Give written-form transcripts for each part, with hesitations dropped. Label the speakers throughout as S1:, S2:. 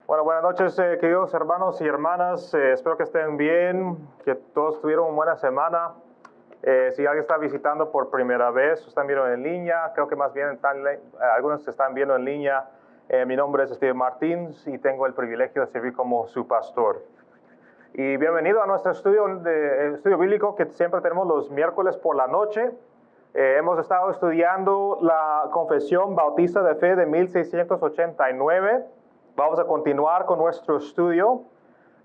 S1: Bueno, buenas noches, queridos hermanos y hermanas. Espero que estén bien, que todos tuvieron una buena semana. Si alguien está visitando por primera vez, están viendo en línea, creo que más bien algunos están viendo en línea. Mi nombre es Steve Martins y tengo el privilegio de servir como su pastor. Y bienvenido a nuestro estudio bíblico que siempre tenemos los miércoles por la noche. Hemos estado estudiando la Confesión Bautista de Fe de 1689. Vamos a continuar con nuestro estudio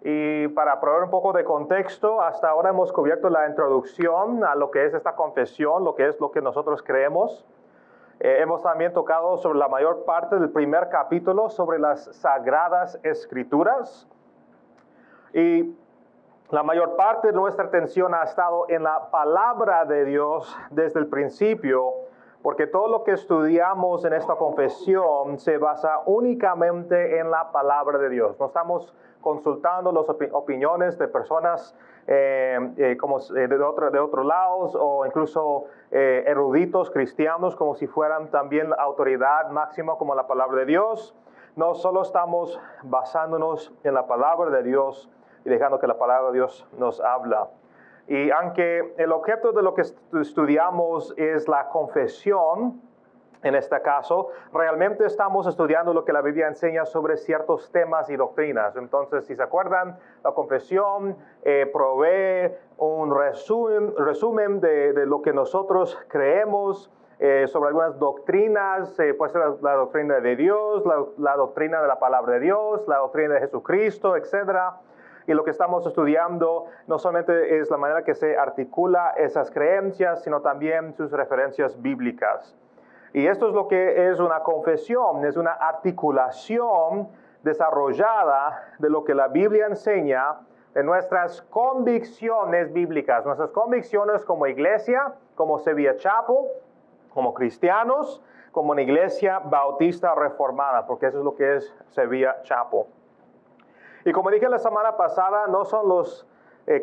S1: y para proveer un poco de contexto, hasta ahora hemos cubierto la introducción a lo que es esta confesión, lo que es lo que nosotros creemos. Hemos también tocado sobre la mayor parte del primer capítulo sobre las Sagradas Escrituras y la mayor parte de nuestra atención ha estado en la palabra de Dios desde el principio, porque todo lo que estudiamos en esta confesión se basa únicamente en la palabra de Dios. No estamos consultando las opiniones de personas de otros lados o incluso eruditos cristianos como si fueran también la autoridad máxima como la palabra de Dios. No solo estamos basándonos en la palabra de Dios y dejando que la palabra de Dios nos habla. Y aunque el objeto de lo que estudiamos es la confesión, en este caso, realmente estamos estudiando lo que la Biblia enseña sobre ciertos temas y doctrinas. Entonces, si se acuerdan, la confesión provee un resumen de lo que nosotros creemos sobre algunas doctrinas, puede ser la doctrina de Dios, la doctrina de la palabra de Dios, la doctrina de Jesucristo, etcétera. Y lo que estamos estudiando no solamente es la manera que se articula esas creencias, sino también sus referencias bíblicas. Y esto es lo que es una confesión, es una articulación desarrollada de lo que la Biblia enseña de nuestras convicciones bíblicas, nuestras convicciones como iglesia, como Sevilla Chapel, como cristianos, como una iglesia bautista reformada, porque eso es lo que es Sevilla Chapel. Y como dije la semana pasada, no son los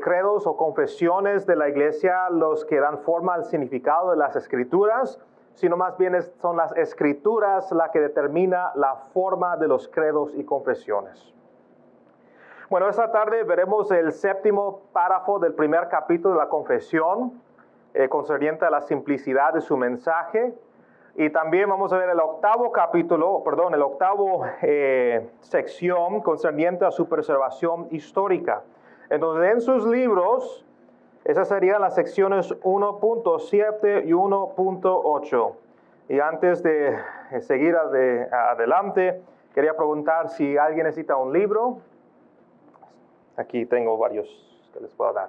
S1: credos o confesiones de la iglesia los que dan forma al significado de las escrituras, sino más bien son las escrituras las que determina la forma de los credos y confesiones. Bueno, esta tarde veremos el séptimo párrafo del primer capítulo de la confesión, concerniente a la simplicidad de su mensaje. Y también vamos a ver el octavo sección concerniente a su preservación histórica. Entonces, en sus libros, esas serían las secciones 1.7 y 1.8. Y antes de seguir adelante, quería preguntar si alguien necesita un libro. Aquí tengo varios que les puedo dar.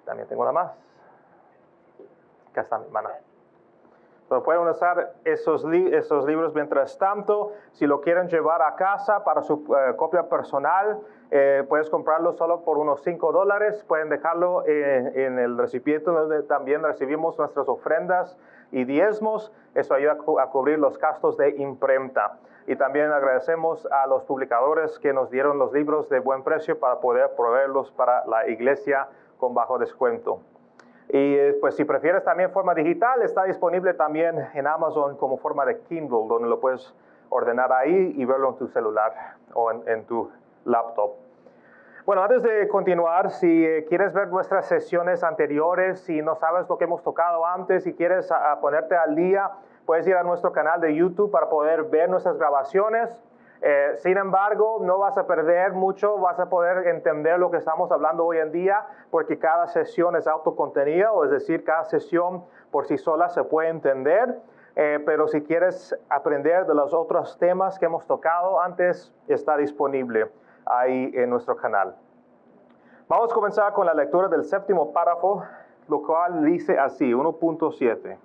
S1: También tengo una más. Acá está mi hermana. Entonces pueden usar esos libros mientras tanto. Si lo quieren llevar a casa para su copia personal, puedes comprarlo solo por unos $5. Pueden dejarlo en el recipiente donde también recibimos nuestras ofrendas y diezmos. Eso ayuda a cubrir los gastos de imprenta. Y también agradecemos a los publicadores que nos dieron los libros de buen precio para poder proveerlos para la iglesia con bajo descuento. Y pues si prefieres también forma digital, está disponible también en Amazon como forma de Kindle, donde lo puedes ordenar ahí y verlo en tu celular o en tu laptop. Bueno, antes de continuar, si quieres ver nuestras sesiones anteriores, si no sabes lo que hemos tocado antes, si quieres ponerte al día, puedes ir a nuestro canal de YouTube para poder ver nuestras grabaciones. Sin embargo, no vas a perder mucho, vas a poder entender lo que estamos hablando hoy en día, porque cada sesión es autocontenida, o es decir, cada sesión por sí sola se puede entender, pero si quieres aprender de los otros temas que hemos tocado antes, está disponible ahí en nuestro canal. Vamos a comenzar con la lectura del séptimo párrafo, lo cual dice así, 1.7.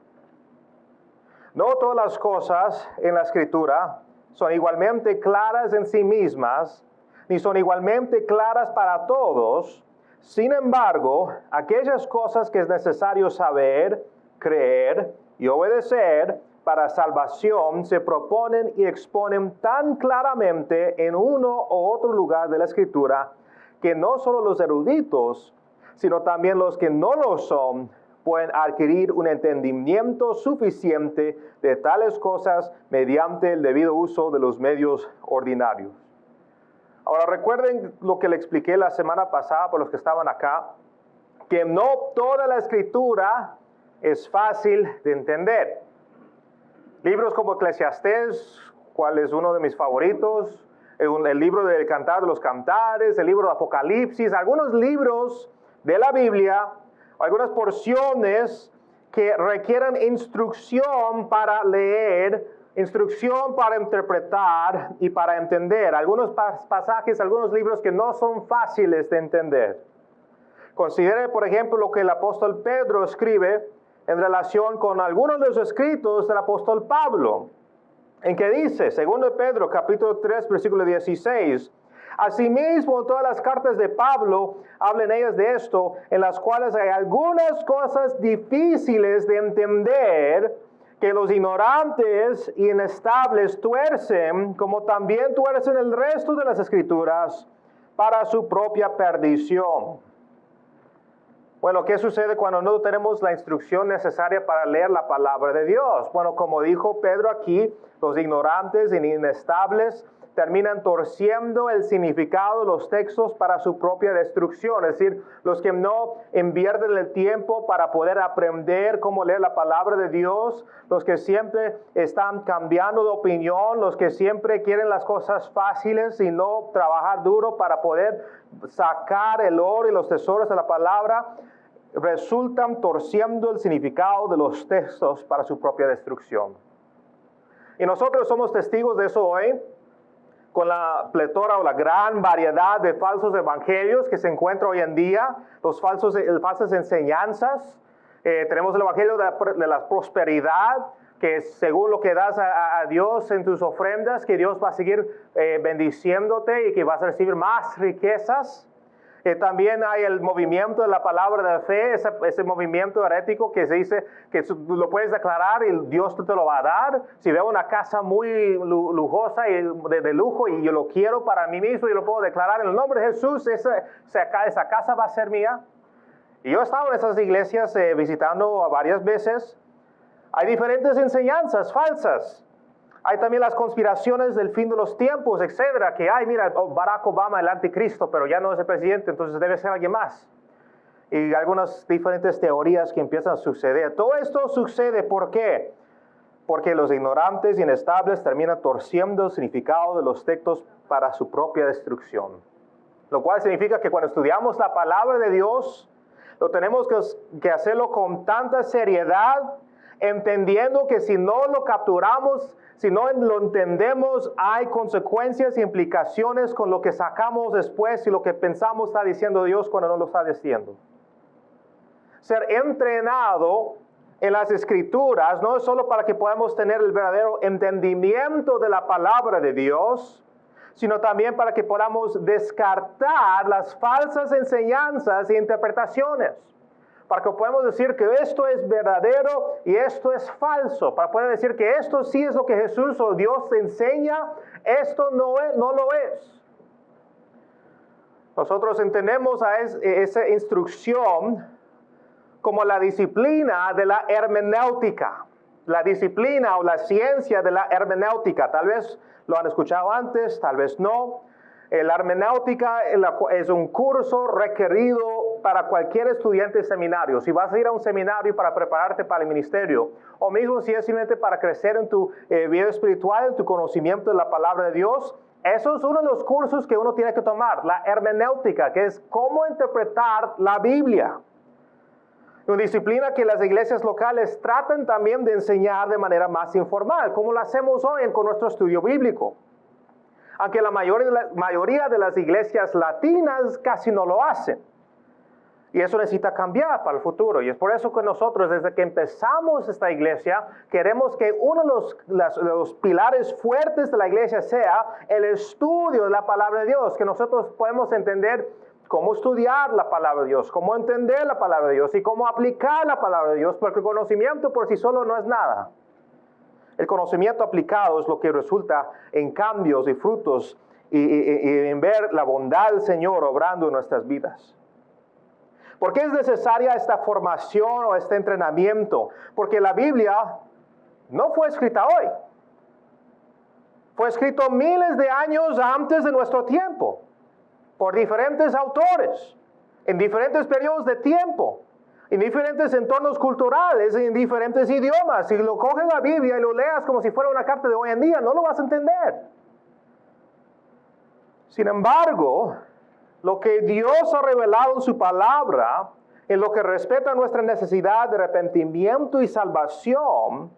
S1: No todas las cosas en la Escritura son igualmente claras en sí mismas, ni son igualmente claras para todos. Sin embargo, aquellas cosas que es necesario saber, creer y obedecer para salvación se proponen y exponen tan claramente en uno o otro lugar de la Escritura que no solo los eruditos, sino también los que no lo son, pueden adquirir un entendimiento suficiente de tales cosas mediante el debido uso de los medios ordinarios. Ahora recuerden lo que le expliqué la semana pasada por los que estaban acá, que no toda la escritura es fácil de entender. Libros como Eclesiastés, cual es uno de mis favoritos, el libro del Cantar de los Cantares, el libro de Apocalipsis, algunos libros de la Biblia, algunas porciones que requieren instrucción para leer, instrucción para interpretar y para entender. Algunos pasajes, algunos libros que no son fáciles de entender. Considere, por ejemplo, lo que el apóstol Pedro escribe en relación con algunos de los escritos del apóstol Pablo, en que dice, 2 Pedro, capítulo 3, versículo 16, asimismo, en todas las cartas de Pablo, hablan ellas de esto, en las cuales hay algunas cosas difíciles de entender, que los ignorantes y inestables tuercen, como también tuercen el resto de las escrituras, para su propia perdición. Bueno, ¿qué sucede cuando no tenemos la instrucción necesaria para leer la palabra de Dios? Bueno, como dijo Pedro aquí, los ignorantes e inestables terminan torciendo el significado de los textos para su propia destrucción. Es decir, los que no invierten el tiempo para poder aprender cómo leer la palabra de Dios, los que siempre están cambiando de opinión, los que siempre quieren las cosas fáciles y no trabajar duro para poder sacar el oro y los tesoros de la palabra, resultan torciendo el significado de los textos para su propia destrucción. Y nosotros somos testigos de eso hoy, con la pletora o la gran variedad de falsos evangelios que se encuentra hoy en día, falsas enseñanzas. Tenemos el evangelio de la prosperidad, que según lo que das a Dios en tus ofrendas, que Dios va a seguir bendiciéndote y que vas a recibir más riquezas. También hay el movimiento de la palabra de fe, ese movimiento herético que se dice que lo puedes declarar y Dios te lo va a dar. Si veo una casa muy lujosa y de lujo y yo lo quiero para mí mismo y lo puedo declarar en el nombre de Jesús, esa casa va a ser mía. Y yo he estado en esas iglesias visitando varias veces. Hay diferentes enseñanzas falsas. Hay también las conspiraciones del fin de los tiempos, etcétera, que hay, mira, Barack Obama, el anticristo, pero ya no es el presidente, entonces debe ser alguien más. Y algunas diferentes teorías que empiezan a suceder. Todo esto sucede, ¿por qué? Porque los ignorantes y inestables terminan torciendo el significado de los textos para su propia destrucción. Lo cual significa que cuando estudiamos la palabra de Dios, lo tenemos que hacerlo con tanta seriedad, entendiendo que si no lo capturamos, si no lo entendemos, hay consecuencias e implicaciones con lo que sacamos después y lo que pensamos está diciendo Dios cuando no lo está diciendo. Ser entrenado en las Escrituras no es solo para que podamos tener el verdadero entendimiento de la palabra de Dios, sino también para que podamos descartar las falsas enseñanzas e interpretaciones. Para que podamos decir que esto es verdadero y esto es falso. Para poder decir que esto sí es lo que Jesús o Dios enseña, esto no lo es. Nosotros entendemos a esa instrucción como la disciplina de la hermenéutica. La disciplina o la ciencia de la hermenéutica. Tal vez lo han escuchado antes, tal vez no. La hermenéutica es un curso requerido para cualquier estudiante de seminario. Si vas a ir a un seminario para prepararte para el ministerio, o mismo si es simplemente para crecer en tu vida espiritual, en tu conocimiento de la palabra de Dios, eso es uno de los cursos que uno tiene que tomar, la hermenéutica, que es cómo interpretar la Biblia. Una disciplina que las iglesias locales tratan también de enseñar de manera más informal, como lo hacemos hoy con nuestro estudio bíblico. Aunque la mayoría de las iglesias latinas casi no lo hacen. Y eso necesita cambiar para el futuro. Y es por eso que nosotros, desde que empezamos esta iglesia, queremos que uno de los pilares fuertes de la iglesia sea el estudio de la palabra de Dios. Que nosotros podemos entender cómo estudiar la palabra de Dios, cómo entender la palabra de Dios y cómo aplicar la palabra de Dios. Porque el conocimiento por sí solo no es nada. El conocimiento aplicado es lo que resulta en cambios y frutos y en ver la bondad del Señor obrando en nuestras vidas. ¿Por qué es necesaria esta formación o este entrenamiento? Porque la Biblia no fue escrita hoy. Fue escrito miles de años antes de nuestro tiempo, por diferentes autores, en diferentes periodos de tiempo, en diferentes entornos culturales, en diferentes idiomas. Si lo coges la Biblia y lo leas como si fuera una carta de hoy en día, no lo vas a entender. Sin embargo, lo que Dios ha revelado en su palabra, en lo que respecta a nuestra necesidad de arrepentimiento y salvación,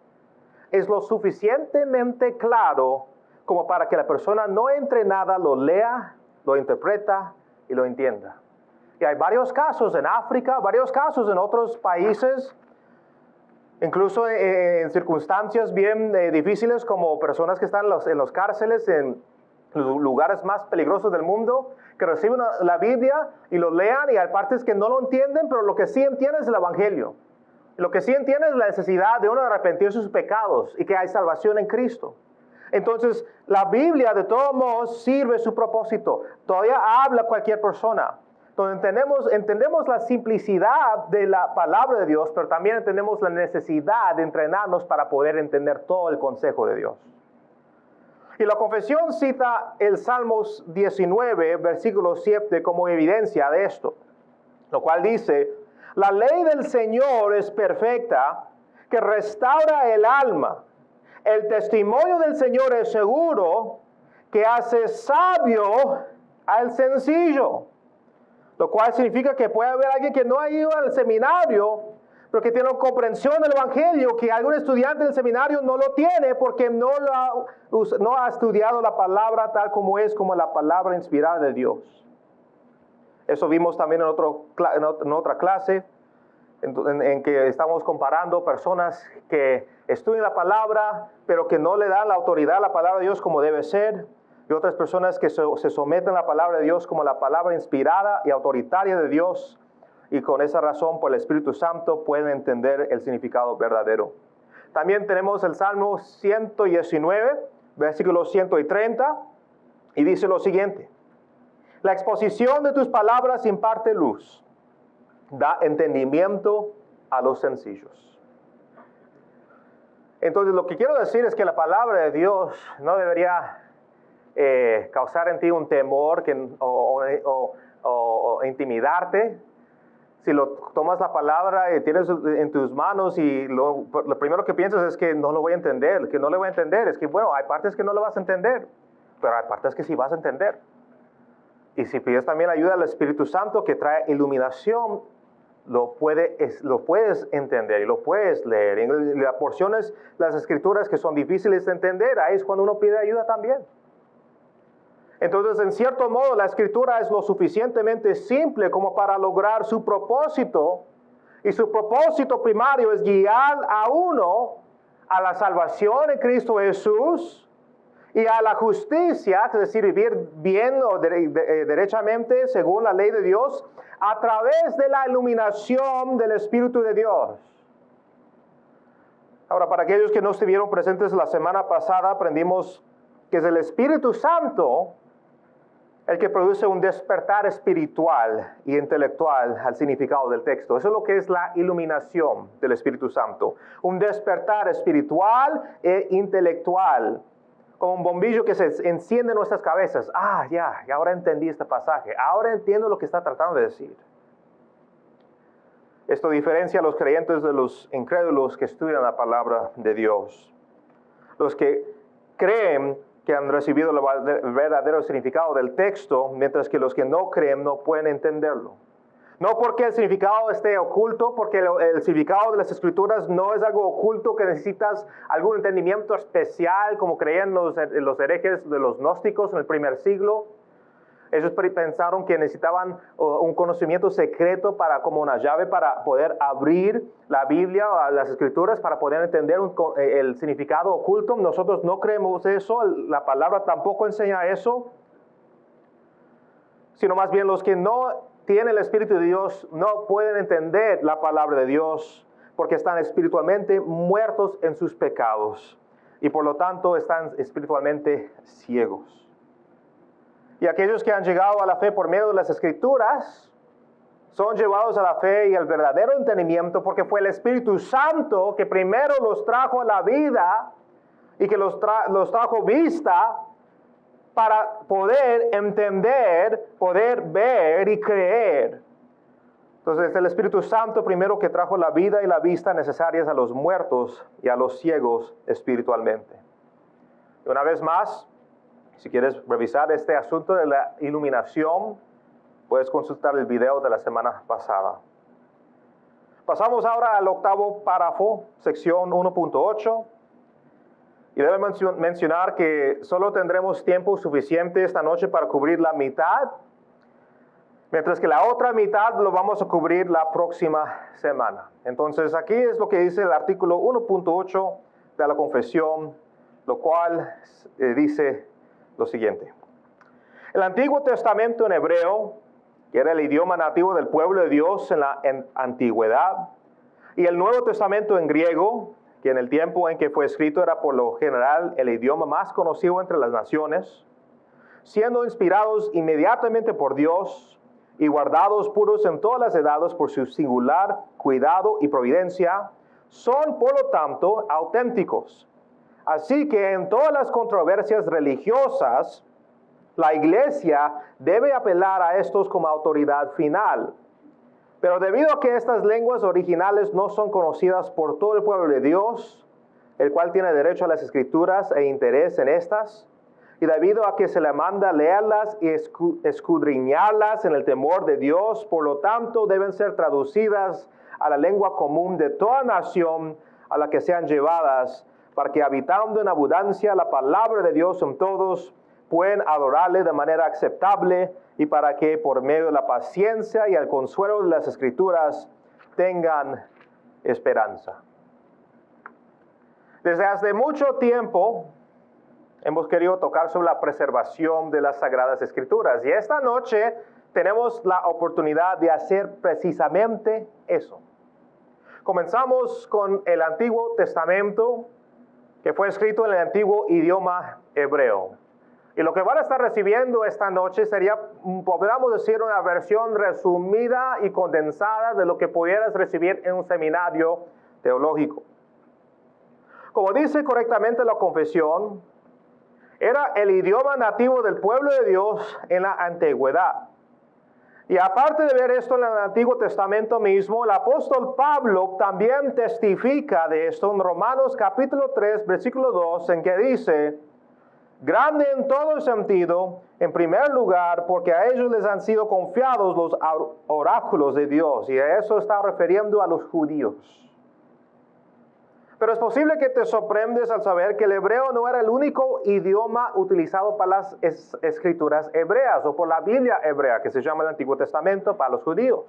S1: es lo suficientemente claro como para que la persona no entrenada lo lea, lo interpreta y lo entienda. Y hay varios casos en África, varios casos en otros países, incluso en circunstancias bien difíciles, como personas que están en los cárceles, en los lugares más peligrosos del mundo, que reciben la Biblia y lo lean, y hay partes que no lo entienden, pero lo que sí entienden es el Evangelio. Lo que sí entienden es la necesidad de uno arrepentir sus pecados y que hay salvación en Cristo. Entonces, la Biblia de todos modos sirve su propósito. Todavía habla cualquier persona. Entonces, entendemos la simplicidad de la palabra de Dios, pero también entendemos la necesidad de entrenarnos para poder entender todo el consejo de Dios. Y la confesión cita el Salmos 19, versículo 7, como evidencia de esto, lo cual dice: la ley del Señor es perfecta, que restaura el alma. El testimonio del Señor es seguro, que hace sabio al sencillo. Lo cual significa que puede haber alguien que no ha ido al seminario, pero que tiene una comprensión del Evangelio, que algún estudiante del seminario no lo tiene porque no ha estudiado la palabra tal como es, como la palabra inspirada de Dios. Eso vimos también en otra clase, en que estamos comparando personas que estudian la palabra, pero que no le dan la autoridad a la palabra de Dios como debe ser, y otras personas que se someten a la palabra de Dios como la palabra inspirada y autoritaria de Dios, y con esa razón, por el Espíritu Santo, pueden entender el significado verdadero. También tenemos el Salmo 119, versículo 130, y dice lo siguiente: la exposición de tus palabras imparte luz, da entendimiento a los sencillos. Entonces, lo que quiero decir es que la palabra de Dios no debería causar en ti un temor o intimidarte. Si lo tomas la palabra y tienes en tus manos y lo primero que piensas es que no lo voy a entender, que no le voy a entender, es que bueno, hay partes que no lo vas a entender, pero hay partes que sí vas a entender. Y si pides también la ayuda del Espíritu Santo que trae iluminación, lo puedes entender y lo puedes leer. En las porciones, las escrituras que son difíciles de entender, ahí es cuando uno pide ayuda también. Entonces, en cierto modo, la escritura es lo suficientemente simple como para lograr su propósito. Y su propósito primario es guiar a uno a la salvación en Cristo Jesús y a la justicia, es decir, vivir bien o derechamente según la ley de Dios, a través de la iluminación del Espíritu de Dios. Ahora, para aquellos que no estuvieron presentes la semana pasada, aprendimos que es el Espíritu Santo el que produce un despertar espiritual y intelectual al significado del texto. Eso es lo que es la iluminación del Espíritu Santo. Un despertar espiritual e intelectual, como un bombillo que se enciende en nuestras cabezas. Ya ahora entendí este pasaje. Ahora entiendo lo que está tratando de decir. Esto diferencia a los creyentes de los incrédulos que estudian la palabra de Dios. Los que creen que han recibido el verdadero significado del texto, mientras que los que no creen no pueden entenderlo. No porque el significado esté oculto, porque el significado de las Escrituras no es algo oculto que necesitas algún entendimiento especial, como creían los herejes de los gnósticos en el primer siglo. Ellos pensaron que necesitaban un conocimiento secreto como una llave para poder abrir la Biblia o las Escrituras para poder entender el significado oculto. Nosotros no creemos eso, la palabra tampoco enseña eso, sino más bien los que no tienen el Espíritu de Dios no pueden entender la palabra de Dios porque están espiritualmente muertos en sus pecados y por lo tanto están espiritualmente ciegos. Y aquellos que han llegado a la fe por medio de las Escrituras son llevados a la fe y al verdadero entendimiento porque fue el Espíritu Santo que primero los trajo a la vida y que los trajo vista para poder entender, poder ver y creer. Entonces es el Espíritu Santo primero que trajo la vida y la vista necesarias a los muertos y a los ciegos espiritualmente. Y una vez más, si quieres revisar este asunto de la iluminación, puedes consultar el video de la semana pasada. Pasamos ahora al octavo párrafo, sección 1.8. Y debo mencionar que solo tendremos tiempo suficiente esta noche para cubrir la mitad, mientras que la otra mitad lo vamos a cubrir la próxima semana. Entonces aquí es lo que dice el artículo 1.8 de la confesión, lo cual dice lo siguiente. El Antiguo Testamento en hebreo, que era el idioma nativo del pueblo de Dios en la antigüedad, y el Nuevo Testamento en griego, que en el tiempo en que fue escrito era por lo general el idioma más conocido entre las naciones, siendo inspirados inmediatamente por Dios y guardados puros en todas las edades por su singular cuidado y providencia, son por lo tanto auténticos. Así que en todas las controversias religiosas, la Iglesia debe apelar a estos como autoridad final. Pero debido a que estas lenguas originales no son conocidas por todo el pueblo de Dios, el cual tiene derecho a las Escrituras e interés en estas, y debido a que se le manda leerlas y escudriñarlas en el temor de Dios, por lo tanto deben ser traducidas a la lengua común de toda nación a la que sean llevadas, para que habitando en abundancia la palabra de Dios en todos, pueden adorarle de manera aceptable y para que por medio de la paciencia y el consuelo de las Escrituras tengan esperanza. Desde hace mucho tiempo hemos querido tocar sobre la preservación de las Sagradas Escrituras y esta noche tenemos la oportunidad de hacer precisamente eso. Comenzamos con el Antiguo Testamento, que fue escrito en el antiguo idioma hebreo. Y lo que van a estar recibiendo esta noche sería, podríamos decir, una versión resumida y condensada de lo que pudieras recibir en un seminario teológico. Como dice correctamente la confesión, era el idioma nativo del pueblo de Dios en la antigüedad. Y aparte de ver esto en el Antiguo Testamento mismo, el apóstol Pablo también testifica de esto en Romanos capítulo 3, versículo 2, en que dice: grande en todo sentido, en primer lugar, porque a ellos les han sido confiados los oráculos de Dios. Y a eso está refiriendo a los judíos. Pero es posible que te sorprendes al saber que el hebreo no era el único idioma utilizado para las escrituras hebreas o por la Biblia hebrea, que se llama el Antiguo Testamento para los judíos.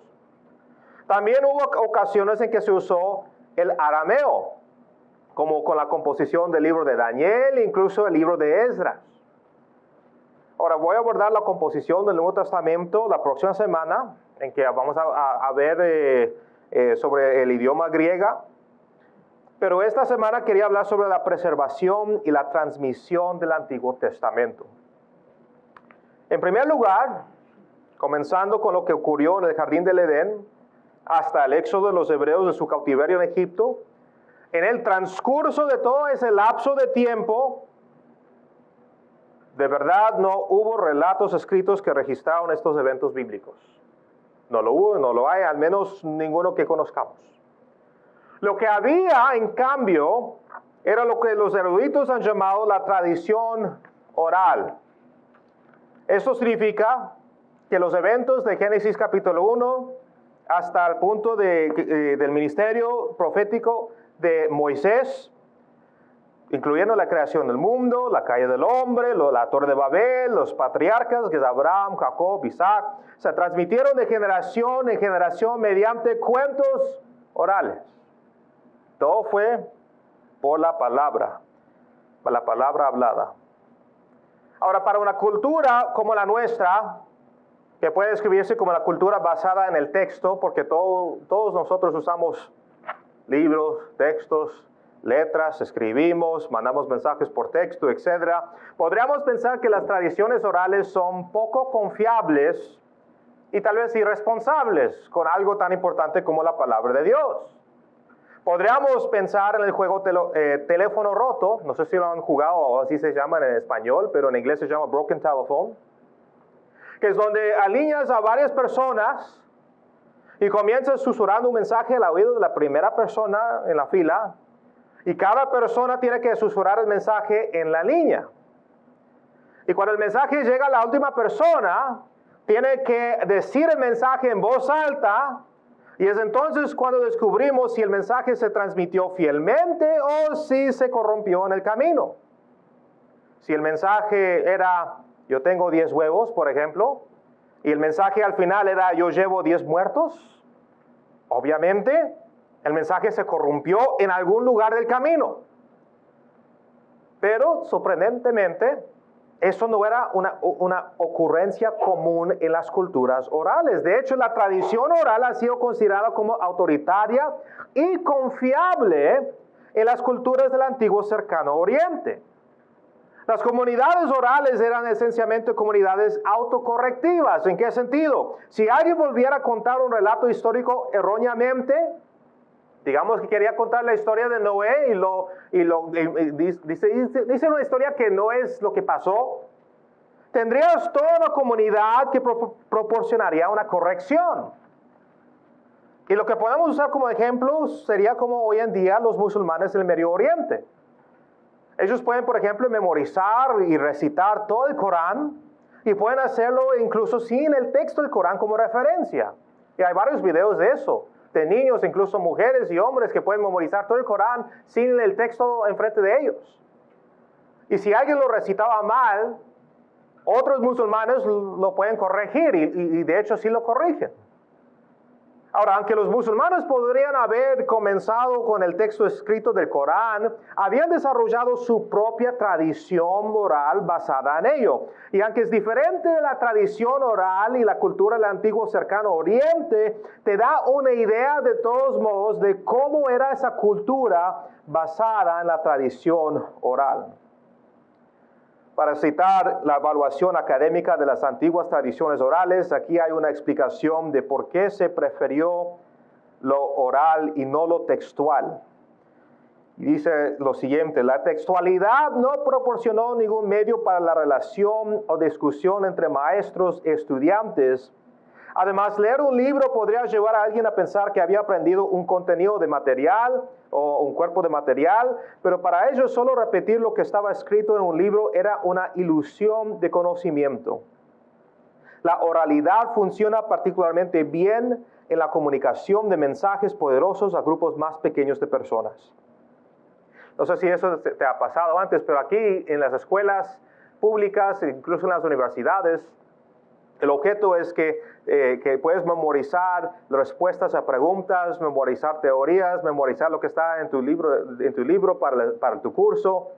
S1: También hubo ocasiones en que se usó el arameo, como con la composición del libro de Daniel e incluso el libro de Esdras. Ahora voy a abordar la composición del Nuevo Testamento la próxima semana, en que vamos a ver sobre el idioma griega. Pero esta semana quería hablar sobre la preservación y la transmisión del Antiguo Testamento. En primer lugar, comenzando con lo que ocurrió en el Jardín del Edén, hasta el éxodo de los hebreos de su cautiverio en Egipto, en el transcurso de todo ese lapso de tiempo, de verdad no hubo relatos escritos que registraron estos eventos bíblicos. No lo hubo, no lo hay, al menos ninguno que conozcamos. Lo que había, en cambio, era lo que los eruditos han llamado la tradición oral. Esto significa que los eventos de Génesis capítulo 1 hasta el punto del ministerio profético de Moisés, incluyendo la creación del mundo, la caída del hombre, la torre de Babel, los patriarcas, que es Abraham, Jacob, Isaac, se transmitieron de generación en generación mediante cuentos orales. Todo fue por la palabra hablada. Ahora, para una cultura como la nuestra, que puede describirse como la cultura basada en el texto, porque todos nosotros usamos libros, textos, letras, escribimos, mandamos mensajes por texto, etc. Podríamos pensar que las tradiciones orales son poco confiables y tal vez irresponsables con algo tan importante como la palabra de Dios. Podríamos pensar en el juego teléfono roto, no sé si lo han jugado o así se llama en español, pero en inglés se llama broken telephone, que es donde alineas a varias personas y comienzas susurrando un mensaje al oído de la primera persona en la fila, y cada persona tiene que susurrar el mensaje en la línea. Y cuando el mensaje llega a la última persona, tiene que decir el mensaje en voz alta, y es entonces cuando descubrimos si el mensaje se transmitió fielmente o si se corrompió en el camino. Si el mensaje era, yo tengo 10 huevos, por ejemplo, y el mensaje al final era, yo llevo 10 muertos, obviamente el mensaje se corrompió en algún lugar del camino. Pero, sorprendentemente, eso no era una ocurrencia común en las culturas orales. De hecho, la tradición oral ha sido considerada como autoritaria y confiable en las culturas del antiguo cercano oriente. Las comunidades orales eran esencialmente comunidades autocorrectivas. ¿En qué sentido? Si alguien volviera a contar un relato histórico erróneamente, digamos que quería contar la historia de Noé dice una historia que no es lo que pasó, tendrías toda una comunidad que proporcionaría una corrección. Y lo que podemos usar como ejemplo sería como hoy en día los musulmanes del Medio Oriente. Ellos pueden, por ejemplo, memorizar y recitar todo el Corán, y pueden hacerlo incluso sin el texto del Corán como referencia. Y hay varios videos de eso, de niños, incluso mujeres y hombres que pueden memorizar todo el Corán sin el texto enfrente de ellos. Y si alguien lo recitaba mal, otros musulmanes lo pueden corregir y de hecho sí lo corrigen. Ahora, aunque los musulmanes podrían haber comenzado con el texto escrito del Corán, habían desarrollado su propia tradición oral basada en ello. Y aunque es diferente de la tradición oral y la cultura del antiguo cercano oriente, te da una idea de todos modos de cómo era esa cultura basada en la tradición oral. Para citar la evaluación académica de las antiguas tradiciones orales, aquí hay una explicación de por qué se prefirió lo oral y no lo textual. Y dice lo siguiente: la textualidad no proporcionó ningún medio para la relación o discusión entre maestros y estudiantes. Además, leer un libro podría llevar a alguien a pensar que había aprendido un contenido de material o un cuerpo de material, pero para ellos solo repetir lo que estaba escrito en un libro era una ilusión de conocimiento. La oralidad funciona particularmente bien en la comunicación de mensajes poderosos a grupos más pequeños de personas. No sé si eso te ha pasado antes, pero aquí en las escuelas públicas, incluso en las universidades, el objeto es que puedes memorizar respuestas a preguntas, memorizar teorías, memorizar lo que está en tu libro para tu curso.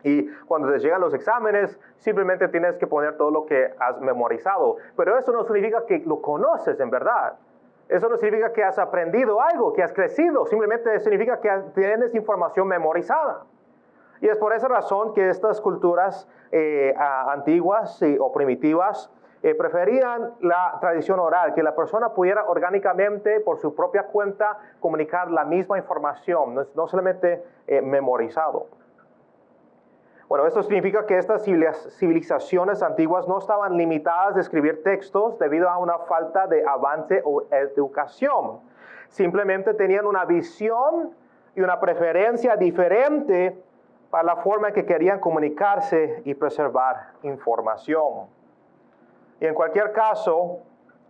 S1: Y cuando te llegan los exámenes, simplemente tienes que poner todo lo que has memorizado. Pero eso no significa que lo conoces en verdad. Eso no significa que has aprendido algo, que has crecido. Simplemente significa que tienes información memorizada. Y es por esa razón que estas culturas antiguas o primitivas preferían la tradición oral, que la persona pudiera orgánicamente, por su propia cuenta, comunicar la misma información, no solamente memorizado. Bueno, esto significa que estas civilizaciones antiguas no estaban limitadas a escribir textos debido a una falta de avance o educación. Simplemente tenían una visión y una preferencia diferente para la forma en que querían comunicarse y preservar información. Y en cualquier caso,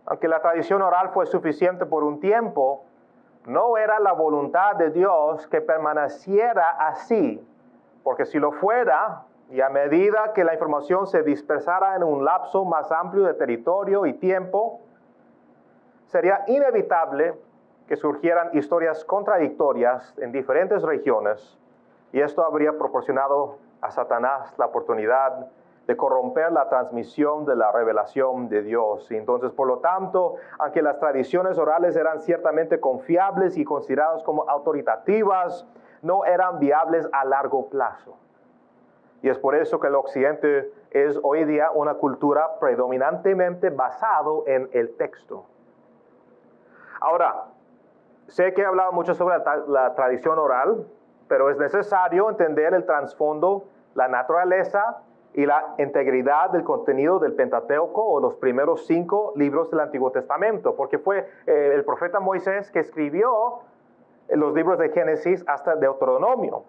S1: aunque la tradición oral fue suficiente por un tiempo, no era la voluntad de Dios que permaneciera así, porque si lo fuera, y a medida que la información se dispersara en un lapso más amplio de territorio y tiempo, sería inevitable que surgieran historias contradictorias en diferentes regiones, y esto habría proporcionado a Satanás la oportunidad de corromper la transmisión de la revelación de Dios. Y entonces, por lo tanto, aunque las tradiciones orales eran ciertamente confiables y consideradas como autoritativas, no eran viables a largo plazo. Y es por eso que el occidente es hoy día una cultura predominantemente basado en el texto. Ahora, sé que he hablado mucho sobre la tradición oral, pero es necesario entender el trasfondo, la naturaleza y la integridad del contenido del Pentateuco o los primeros 5 libros del Antiguo Testamento, porque fue el profeta Moisés que escribió los libros de Génesis hasta Deuteronomio.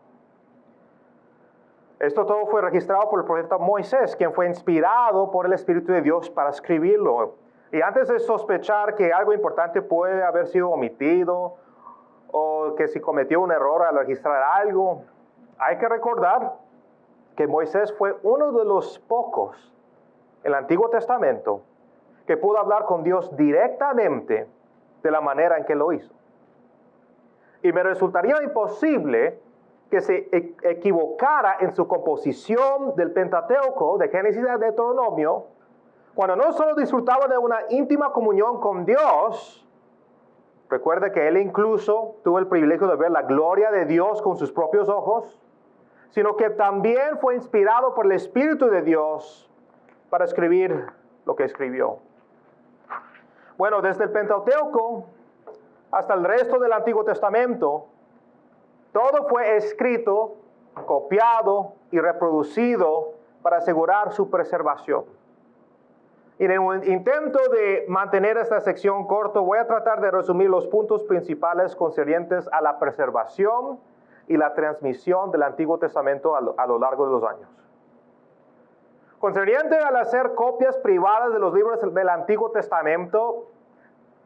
S1: Esto todo fue registrado por el profeta Moisés, quien fue inspirado por el Espíritu de Dios para escribirlo. Y antes de sospechar que algo importante puede haber sido omitido o que si cometió un error al registrar algo, hay que recordar que Moisés fue uno de los pocos en el Antiguo Testamento que pudo hablar con Dios directamente de la manera en que lo hizo. Y me resultaría imposible que se equivocara en su composición del Pentateuco, de Génesis a Deuteronomio, cuando no solo disfrutaba de una íntima comunión con Dios. Recuerde que él incluso tuvo el privilegio de ver la gloria de Dios con sus propios ojos, sino que también fue inspirado por el Espíritu de Dios para escribir lo que escribió. Bueno, desde el Pentateuco hasta el resto del Antiguo Testamento, todo fue escrito, copiado y reproducido para asegurar su preservación. Y en un intento de mantener esta sección corta, voy a tratar de resumir los puntos principales concernientes a la preservación y la transmisión del Antiguo Testamento a lo largo de los años. Concerniente al hacer copias privadas de los libros del Antiguo Testamento,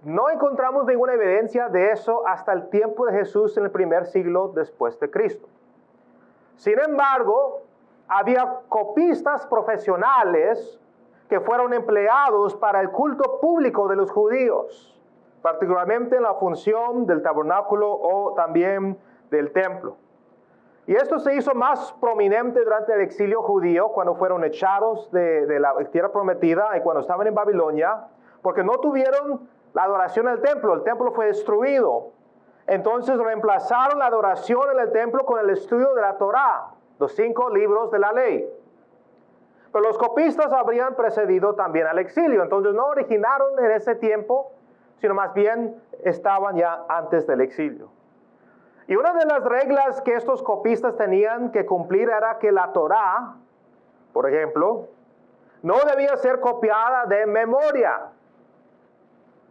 S1: no encontramos ninguna evidencia de eso hasta el tiempo de Jesús en el primer siglo después de Cristo. Sin embargo, había copistas profesionales que fueron empleados para el culto público de los judíos, particularmente en la función del tabernáculo o también del templo. Y esto se hizo más prominente durante el exilio judío, cuando fueron echados de la tierra prometida y cuando estaban en Babilonia, porque no tuvieron la adoración en el templo fue destruido. Entonces reemplazaron la adoración en el templo con el estudio de la Torá, los 5 libros de la ley. Pero los copistas habrían precedido también al exilio, entonces no originaron en ese tiempo, sino más bien estaban ya antes del exilio. Y una de las reglas que estos copistas tenían que cumplir era que la Torá, por ejemplo, no debía ser copiada de memoria.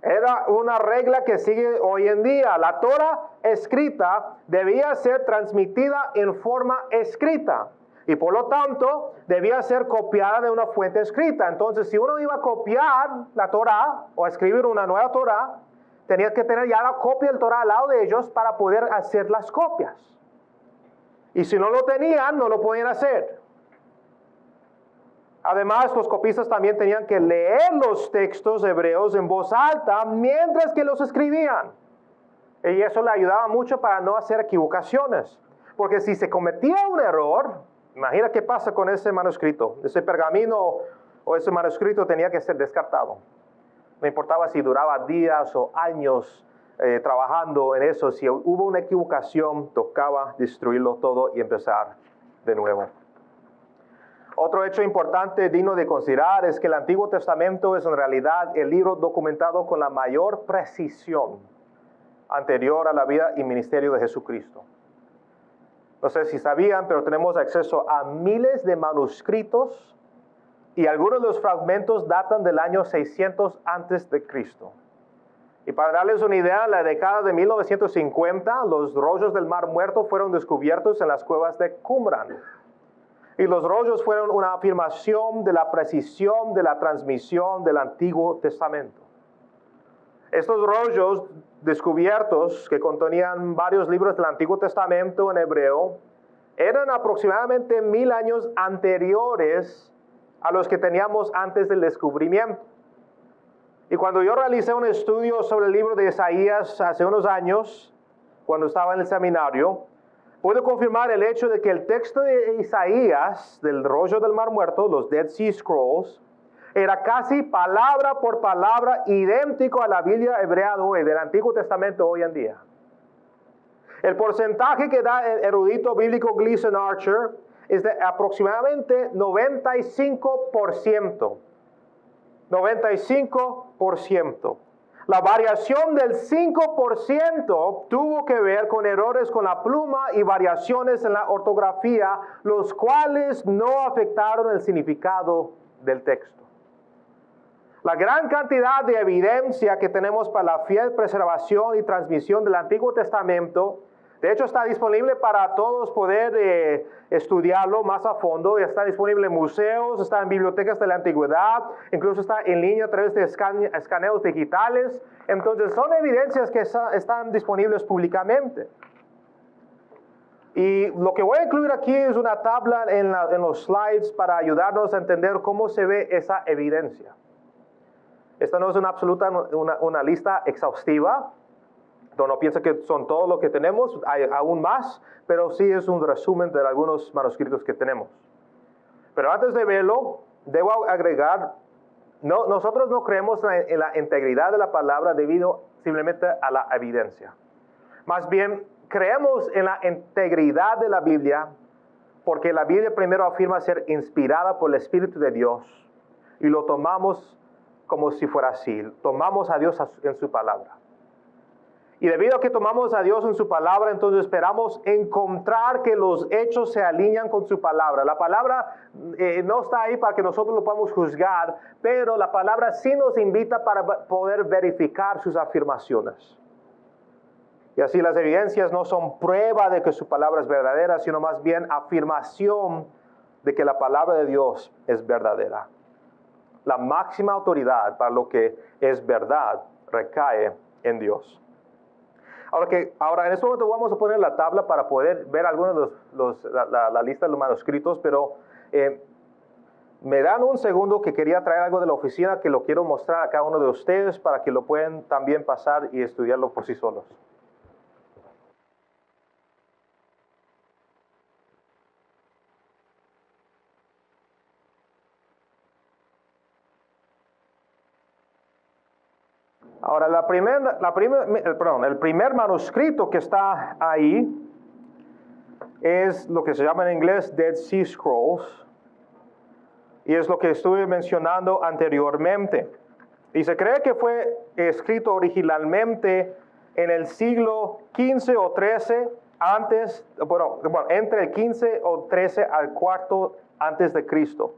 S1: Era una regla que sigue hoy en día. La Torá escrita debía ser transmitida en forma escrita y por lo tanto debía ser copiada de una fuente escrita. Entonces, si uno iba a copiar la Torá o a escribir una nueva Torá, tenía que tener ya la copia del Torá al lado de ellos para poder hacer las copias. Y si no lo tenían, no lo podían hacer. Además, los copistas también tenían que leer los textos hebreos en voz alta mientras que los escribían. Y eso le ayudaba mucho para no hacer equivocaciones. Porque si se cometía un error, imagina qué pasa con ese manuscrito. Ese pergamino o ese manuscrito tenía que ser descartado. No importaba si duraba días o años trabajando en eso. Si hubo una equivocación, tocaba destruirlo todo y empezar de nuevo. Otro hecho importante digno de considerar es que el Antiguo Testamento es en realidad el libro documentado con la mayor precisión anterior a la vida y ministerio de Jesucristo. No sé si sabían, pero tenemos acceso a miles de manuscritos y algunos de los fragmentos datan del año 600 antes de Cristo. Y para darles una idea, en la década de 1950, los rollos del Mar Muerto fueron descubiertos en las cuevas de Qumran. Y los rollos fueron una afirmación de la precisión de la transmisión del Antiguo Testamento. Estos rollos descubiertos, que contenían varios libros del Antiguo Testamento en hebreo, eran aproximadamente 1000 años anteriores a los que teníamos antes del descubrimiento. Y cuando yo realicé un estudio sobre el libro de Isaías hace unos años, cuando estaba en el seminario, puedo confirmar el hecho de que el texto de Isaías, del rollo del Mar Muerto, los Dead Sea Scrolls, era casi palabra por palabra idéntico a la Biblia hebrea de hoy, del Antiguo Testamento hoy en día. El porcentaje que da el erudito bíblico Gleason Archer es de aproximadamente 95%. 95%. La variación del 5% tuvo que ver con errores con la pluma y variaciones en la ortografía, los cuales no afectaron el significado del texto. La gran cantidad de evidencia que tenemos para la fiel preservación y transmisión del Antiguo Testamento, de hecho está disponible para todos poder estudiarlo más a fondo, está disponible en museos, está en bibliotecas de la antigüedad, incluso está en línea a través de escaneos digitales. Entonces son evidencias que están disponibles públicamente. Y lo que voy a incluir aquí es una tabla en los slides para ayudarnos a entender cómo se ve esa evidencia. Esta no es una lista exhaustiva, no piensa que son todo lo que tenemos, hay aún más, pero sí es un resumen de algunos manuscritos que tenemos. Pero antes de verlo, debo agregar, nosotros no creemos en la integridad de la palabra debido simplemente a la evidencia. Más bien, creemos en la integridad de la Biblia porque la Biblia primero afirma ser inspirada por el Espíritu de Dios y lo tomamos como si fuera así. Tomamos a Dios en su palabra. Y debido a que tomamos a Dios en su palabra, entonces esperamos encontrar que los hechos se alinean con su palabra. La palabra no está ahí para que nosotros lo podamos juzgar, pero la palabra sí nos invita para poder verificar sus afirmaciones. Y así las evidencias no son prueba de que su palabra es verdadera, sino más bien afirmación de que la palabra de Dios es verdadera. La máxima autoridad para lo que es verdad recae en Dios. Ahora en este momento vamos a poner la tabla para poder ver algunos de la lista de los manuscritos, pero me dan un segundo que quería traer algo de la oficina que lo quiero mostrar a cada uno de ustedes para que lo puedan también pasar y estudiarlo por sí solos. Ahora, el primer manuscrito que está ahí es lo que se llama en inglés Dead Sea Scrolls, y es lo que estuve mencionando anteriormente. Y se cree que fue escrito originalmente en el siglo XV o XIII, entre el XV o XIII al IV antes de Cristo.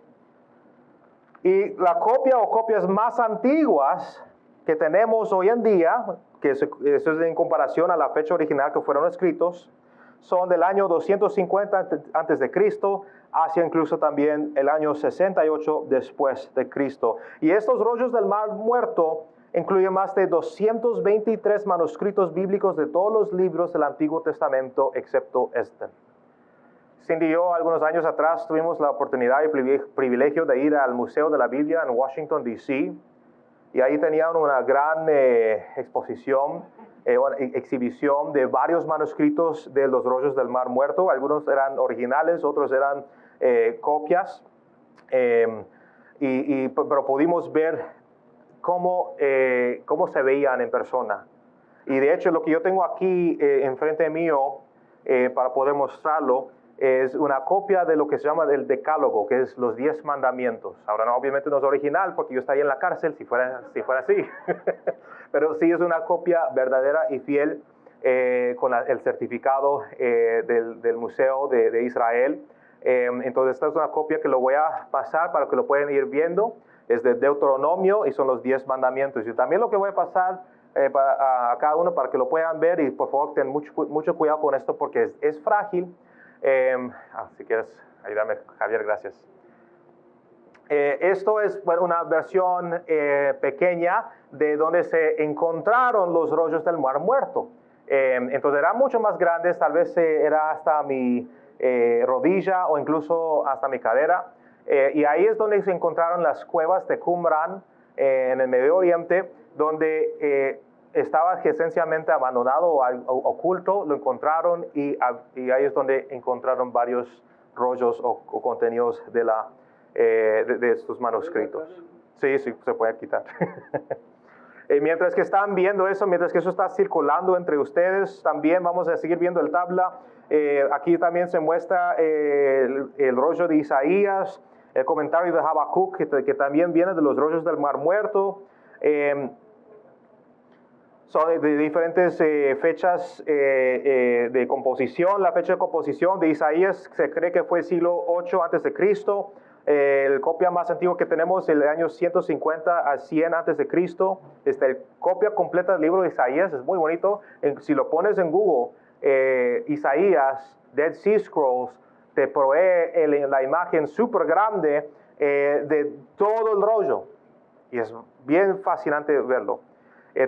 S1: Y la copia o copias más antiguas que tenemos hoy en día, que eso es en comparación a la fecha original que fueron escritos, son del año 250 antes de Cristo, hacia incluso también el año 68 después de Cristo. Y estos rollos del Mar Muerto incluyen más de 223 manuscritos bíblicos de todos los libros del Antiguo Testamento, excepto este. Cindy y yo, algunos años atrás, tuvimos la oportunidad y privilegio de ir al Museo de la Biblia en Washington, D.C., y ahí tenían una gran exhibición de varios manuscritos de los rollos del Mar Muerto. Algunos eran originales, otros eran copias. Pero pudimos ver cómo se veían en persona. Y de hecho, lo que yo tengo aquí enfrente mío, para poder mostrarlo, es una copia de lo que se llama el Decálogo, que es los 10 mandamientos. Ahora, no, obviamente no es original, porque yo estaría en la cárcel si fuera así. Pero sí es una copia verdadera y fiel con el certificado del Museo de Israel. Entonces, esta es una copia que lo voy a pasar para que lo puedan ir viendo. Es de Deuteronomio y son los 10 mandamientos. Y también lo que voy a pasar a cada uno para que lo puedan ver, y por favor, ten mucho cuidado con esto porque es frágil. Si quieres ayudarme, Javier, gracias. Esto es una versión pequeña de donde se encontraron los rollos del Mar Muerto. Entonces eran mucho más grandes, tal vez era hasta mi rodilla o incluso hasta mi cadera. Y ahí es donde se encontraron las cuevas de Qumran en el Medio Oriente, donde estaba esencialmente abandonado o oculto, lo encontraron y ahí es donde encontraron varios rollos o contenidos de estos manuscritos. Sí, se puede quitar. Mientras que están viendo eso, mientras que eso está circulando entre ustedes, también vamos a seguir viendo el tabla. Aquí también se muestra el rollo de Isaías, el comentario de Habacuc, que también viene de los rollos del Mar Muerto. Son de diferentes fechas de composición. La fecha de composición de Isaías se cree que fue siglo 8 antes de Cristo. El copia más antiguo que tenemos es el año 150 a 100 antes de Cristo. La copia completa del libro de Isaías es muy bonito. Si lo pones en Google, Isaías, Dead Sea Scrolls, te provee la imagen súper grande de todo el rollo. Y es bien fascinante verlo.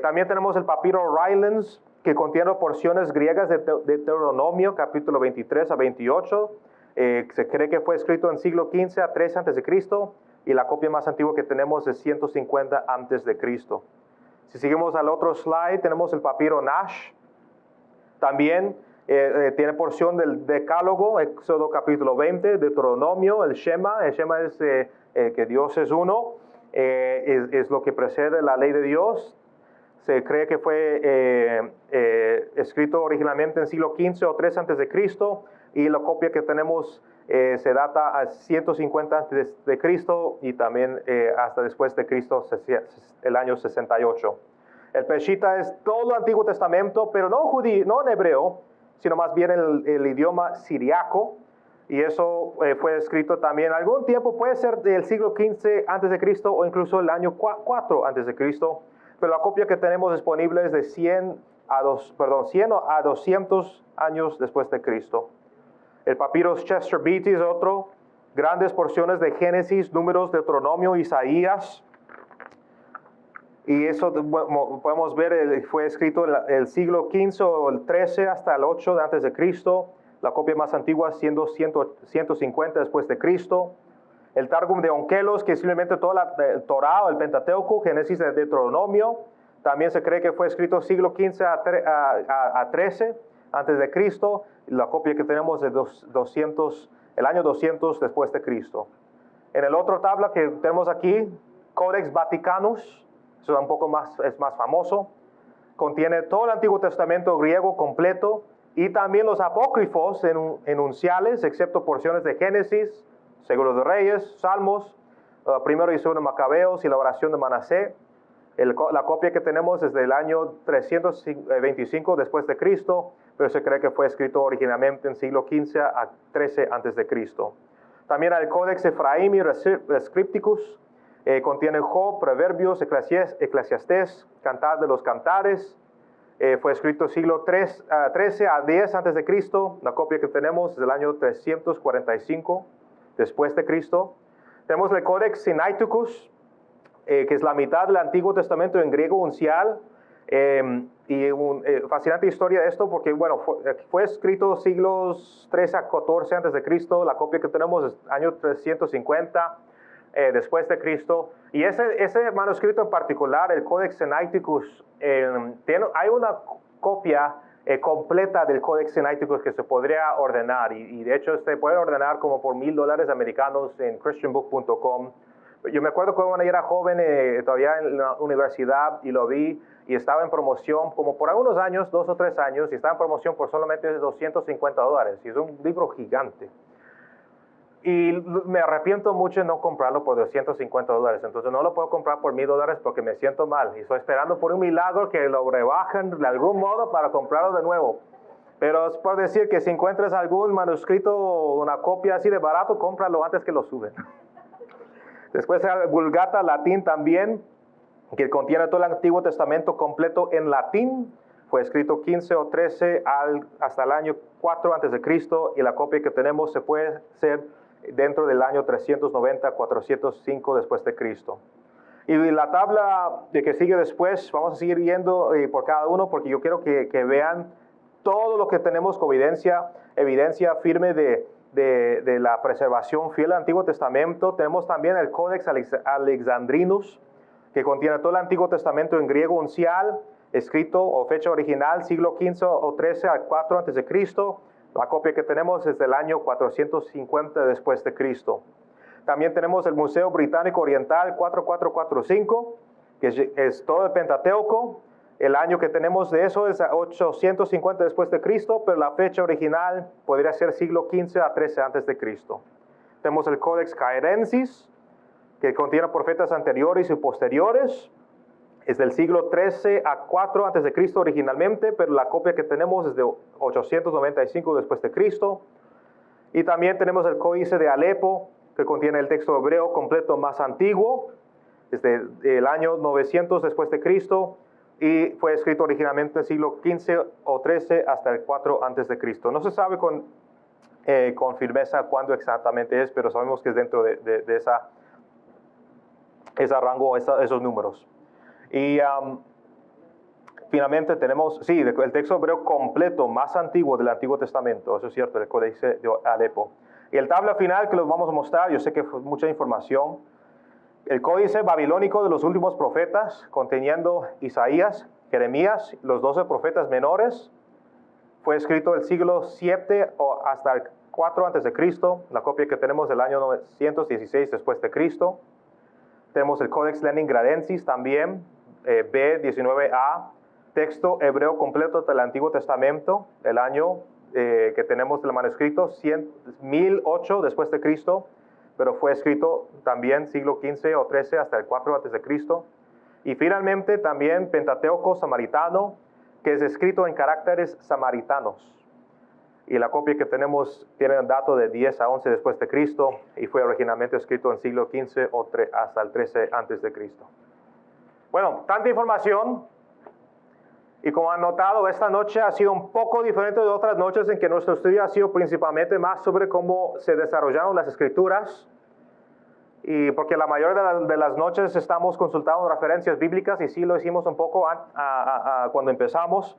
S1: También tenemos el papiro Rylands, que contiene porciones griegas de Deuteronomio, capítulo 23 a 28. Se cree que fue escrito en siglo XV a 13 antes de Cristo, y la copia más antigua que tenemos es 150 antes de Cristo. Si seguimos al otro slide, tenemos el papiro Nash. También tiene porción del Decálogo, Éxodo capítulo 20, Deuteronomio, el Shema. El Shema es que Dios es uno, es lo que precede la ley de Dios. Se cree que fue escrito originalmente en siglo XV o 3 antes de Cristo, y la copia que tenemos se data a 150 antes de Cristo y también hasta después de Cristo, el año 68. El Peshitta es todo el Antiguo Testamento, pero no en hebreo, sino más bien el idioma siriaco, y eso fue escrito también algún tiempo, puede ser del siglo XV antes de Cristo o incluso el año 4 antes de Cristo. Pero la copia que tenemos disponible es de 100 a 200 años después de Cristo. El papiro Chester Beatty es otro. Grandes porciones de Génesis, Números, Deuteronomio, Isaías. Y eso podemos ver, fue escrito en el siglo XV o el XIII hasta el 8 antes de Cristo. La copia más antigua siendo 150 después de Cristo. El Targum de Onkelos, que es simplemente toda el Torá o el Pentateuco, Génesis de Deuteronomio. También se cree que fue escrito siglo XV a 13 antes de Cristo. La copia que tenemos es el año 200 después de Cristo. En el otro tabla que tenemos aquí, Codex Vaticanus, eso es más famoso. Contiene todo el Antiguo Testamento griego completo y también los apócrifos enunciales, excepto porciones de Génesis, Segundo de Reyes, Salmos, Primero y Segundo Macabeos y la oración de Manasés. La copia que tenemos es del año 325 después de Cristo, pero se cree que fue escrito originalmente en siglo XV a 13 antes de Cristo. También el Codex Ephraimi Scripticus, contiene Job, Proverbios, Eclesiastés, Cantar de los Cantares. Fue escrito siglo 13 a 10 antes de Cristo. La copia que tenemos es del año 345 después de Cristo. Tenemos el Codex Sinaiticus, que es la mitad del Antiguo Testamento en griego uncial. Y fascinante historia de esto porque, bueno, fue escrito siglos 13 a 14 antes de Cristo. La copia que tenemos es año 350 después de Cristo. Y ese manuscrito en particular, el Codex Sinaiticus, hay una copia completa del Codex Sinaiticus que se podría ordenar. Y de hecho se puede ordenar como por $1,000 americanos en christianbook.com. Yo me acuerdo cuando era joven, todavía en la universidad, y lo vi, y estaba en promoción como por algunos años, 2 o 3 años, y estaba en promoción por solamente $250. Y es un libro gigante. Y me arrepiento mucho de no comprarlo por $250. Entonces no lo puedo comprar por $1,000 porque me siento mal. Y estoy esperando por un milagro que lo rebajen de algún modo para comprarlo de nuevo. Pero es por decir que si encuentras algún manuscrito o una copia así de barato, cómpralo antes que lo suben. Después el Vulgata Latín también, que contiene todo el Antiguo Testamento completo en latín. Fue escrito 15 o 13 hasta el año 4 antes de Cristo, y la copia que tenemos se puede hacer dentro del año 390 a 405 después de Cristo. Y la tabla de que sigue después, vamos a seguir yendo por cada uno, porque yo quiero que vean todo lo que tenemos como evidencia firme de la preservación fiel al Antiguo Testamento. Tenemos también el Codex Alexandrinus, que contiene todo el Antiguo Testamento en griego uncial, escrito o fecha original, siglo XV o XIII al 4 antes de Cristo. La copia que tenemos es del año 450 después de Cristo. También tenemos el Museo Británico Oriental 4445, que es todo el Pentateuco. El año que tenemos de eso es 850 después de Cristo, pero la fecha original podría ser siglo XV a XIII antes de Cristo. Tenemos el Codex Caerensis, que contiene profetas anteriores y posteriores. Es del siglo XIII a IV antes de Cristo originalmente, pero la copia que tenemos es de 895 después de Cristo. Y también tenemos el Códice de Alepo, que contiene el texto hebreo completo más antiguo, desde el año 900 después de Cristo, y fue escrito originalmente en el siglo XV o XIII hasta el IV antes de Cristo. No se sabe con firmeza cuándo exactamente es, pero sabemos que es dentro de ese rango, esos números. Y finalmente tenemos, sí, el texto hebreo completo, más antiguo del Antiguo Testamento, eso es cierto, el Códice de Alepo. Y el tabla final que les vamos a mostrar, yo sé que fue mucha información, el Códice Babilónico de los últimos profetas, conteniendo Isaías, Jeremías, los 12 profetas menores, fue escrito el siglo VII o hasta el 4 antes de Cristo, la copia que tenemos del año 916 después de Cristo. Tenemos el Codex Leningradensis también, B19A, texto hebreo completo del Antiguo Testamento, el año que tenemos del manuscrito, 1008 después de Cristo, pero fue escrito también siglo XV o XIII hasta el 4 antes de Cristo. Y finalmente también Pentateuco Samaritano, que es escrito en caracteres samaritanos. Y la copia que tenemos tiene un dato de 10 a 11 después de Cristo y fue originalmente escrito en siglo XV o hasta el XIII antes de Cristo. Bueno, tanta información. Y como han notado, esta noche ha sido un poco diferente de otras noches en que nuestro estudio ha sido principalmente más sobre cómo se desarrollaron las Escrituras. Y porque la mayoría de las noches estamos consultando referencias bíblicas y sí lo hicimos un poco cuando empezamos.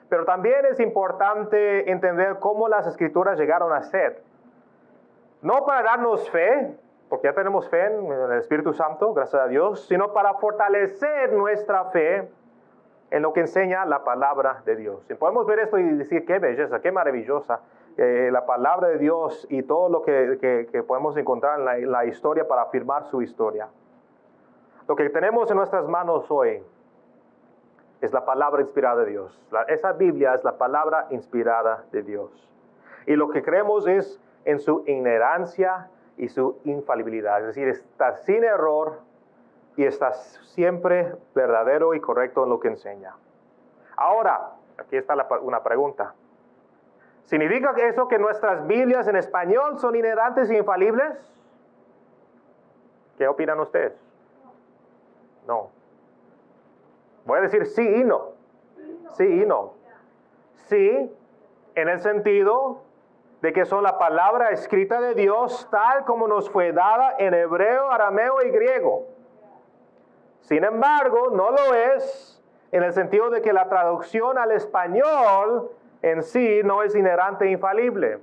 S1: Pero también es importante entender cómo las Escrituras llegaron a ser. No para darnos fe, porque ya tenemos fe en el Espíritu Santo, gracias a Dios, sino para fortalecer nuestra fe en lo que enseña la palabra de Dios. Y podemos ver esto y decir, qué belleza, qué maravillosa la palabra de Dios y todo lo que podemos encontrar en la historia para afirmar su historia. Lo que tenemos en nuestras manos hoy es la palabra inspirada de Dios. Esa Biblia es la palabra inspirada de Dios. Y lo que creemos es en su inerrancia y su infalibilidad. Es decir, está sin error y está siempre verdadero y correcto en lo que enseña. Ahora, aquí está una pregunta. ¿Significa eso que nuestras Biblias en español son inerrantes e infalibles? ¿Qué opinan ustedes? No. Voy a decir sí y no. Sí y no. Sí, en el sentido de que son la palabra escrita de Dios tal como nos fue dada en hebreo, arameo y griego. Sin embargo, no lo es en el sentido de que la traducción al español en sí no es inherente e infalible.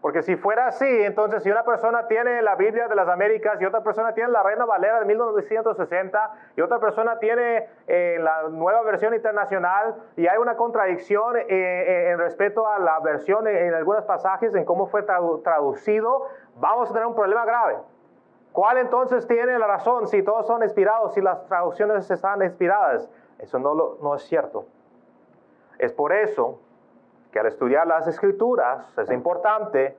S1: Porque si fuera así, entonces si una persona tiene la Biblia de las Américas y otra persona tiene la Reina Valera de 1960 y otra persona tiene la nueva versión internacional y hay una contradicción en respecto a la versión en algunos pasajes en cómo fue traducido, vamos a tener un problema grave. ¿Cuál entonces tiene la razón si todos son inspirados, si las traducciones están inspiradas? Eso no es cierto. Es por eso que al estudiar las Escrituras es importante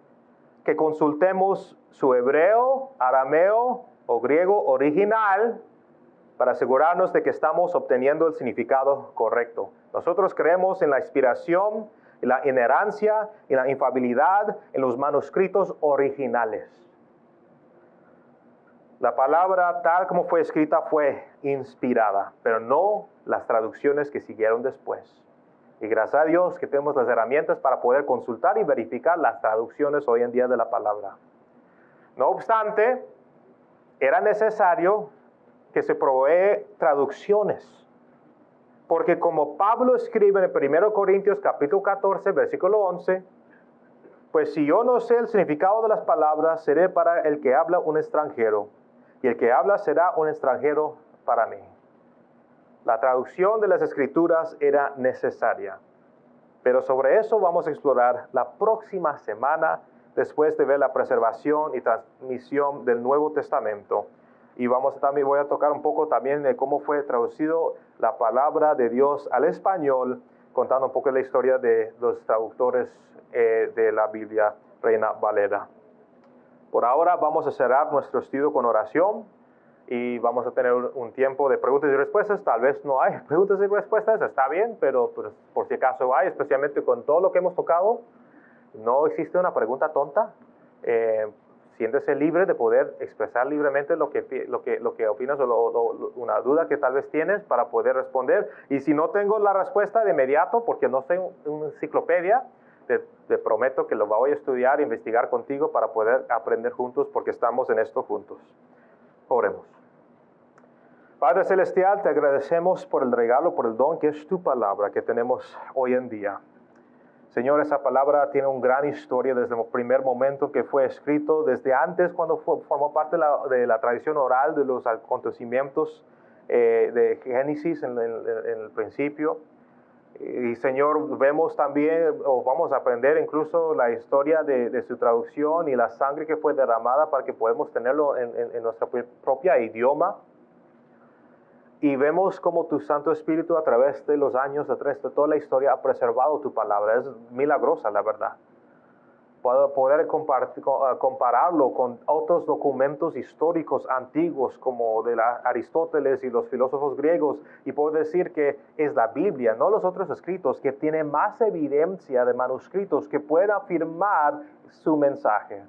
S1: que consultemos su hebreo, arameo o griego original para asegurarnos de que estamos obteniendo el significado correcto. Nosotros creemos en la inspiración, en la inerrancia, en la infalibilidad en los manuscritos originales. La palabra tal como fue escrita fue inspirada, pero no las traducciones que siguieron después. Y gracias a Dios que tenemos las herramientas para poder consultar y verificar las traducciones hoy en día de la palabra. No obstante, era necesario que se provee traducciones. Porque como Pablo escribe en 1 Corintios capítulo 14, versículo 11, pues si yo no sé el significado de las palabras, seré para el que habla un extranjero, y el que habla será un extranjero para mí. La traducción de las Escrituras era necesaria. Pero sobre eso vamos a explorar la próxima semana, después de ver la preservación y transmisión del Nuevo Testamento. Y también voy a tocar un poco también de cómo fue traducido la palabra de Dios al español, contando un poco la historia de los traductores de la Biblia Reina Valera. Por ahora vamos a cerrar nuestro estudio con oración y vamos a tener un tiempo de preguntas y respuestas. Tal vez no hay preguntas y respuestas, está bien, pero pues, por si acaso hay, especialmente con todo lo que hemos tocado, no existe una pregunta tonta. Siéntese libre de poder expresar libremente lo que opinas o una duda que tal vez tienes para poder responder. Y si no tengo la respuesta de inmediato, porque no soy una enciclopedia, te prometo que lo voy a estudiar e investigar contigo para poder aprender juntos, porque estamos en esto juntos. Oremos. Padre Celestial, te agradecemos por el regalo, por el don que es tu palabra que tenemos hoy en día. Señor, esa palabra tiene una gran historia desde el primer momento que fue escrito, desde antes cuando formó parte de la tradición oral de los acontecimientos de Génesis en el principio. Y Señor, vemos también, o vamos a aprender incluso la historia de su traducción y la sangre que fue derramada para que podamos tenerlo en nuestro propio idioma. Y vemos cómo tu Santo Espíritu a través de los años, a través de toda la historia, ha preservado tu palabra. Es milagrosa, la verdad. Poder compararlo con otros documentos históricos antiguos como de Aristóteles y los filósofos griegos y poder decir que es la Biblia, no los otros escritos, que tiene más evidencia de manuscritos que pueden afirmar su mensaje.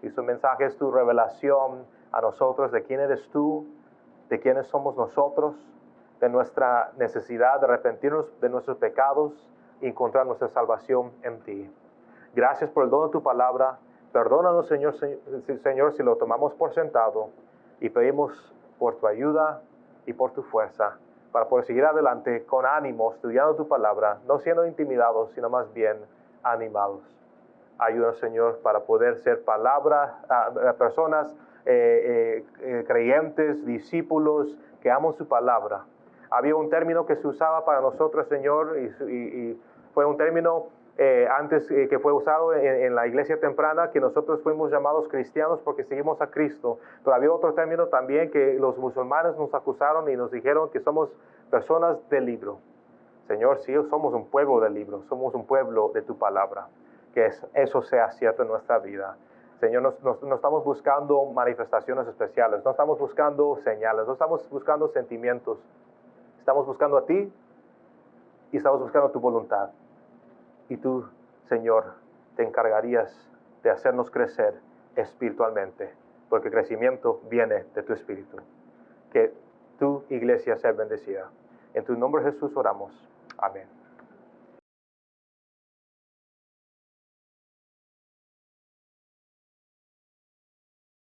S1: Y su mensaje es tu revelación a nosotros de quién eres tú, de quiénes somos nosotros, de nuestra necesidad de arrepentirnos de nuestros pecados y encontrar nuestra salvación en ti. Gracias por el don de tu palabra. Perdónanos, Señor, si lo tomamos por sentado y pedimos por tu ayuda y por tu fuerza para poder seguir adelante con ánimo, estudiando tu palabra, no siendo intimidados, sino más bien animados. Ayúdanos, Señor, para poder ser personas creyentes, discípulos que aman su palabra. Había un término que se usaba para nosotros, Señor, y fue un término antes que fue usado en la iglesia temprana, que nosotros fuimos llamados cristianos porque seguimos a Cristo. Pero había otro término también que los musulmanes nos acusaron y nos dijeron que somos personas del libro. Señor, sí, somos un pueblo del libro, somos un pueblo de tu palabra. Que eso sea cierto en nuestra vida. Señor, no estamos buscando manifestaciones especiales, no estamos buscando señales, no estamos buscando sentimientos. Estamos buscando a ti y estamos buscando tu voluntad. Y tú, Señor, te encargarías de hacernos crecer espiritualmente, porque el crecimiento viene de tu espíritu. Que tu iglesia sea bendecida. En tu nombre, Jesús, oramos. Amén.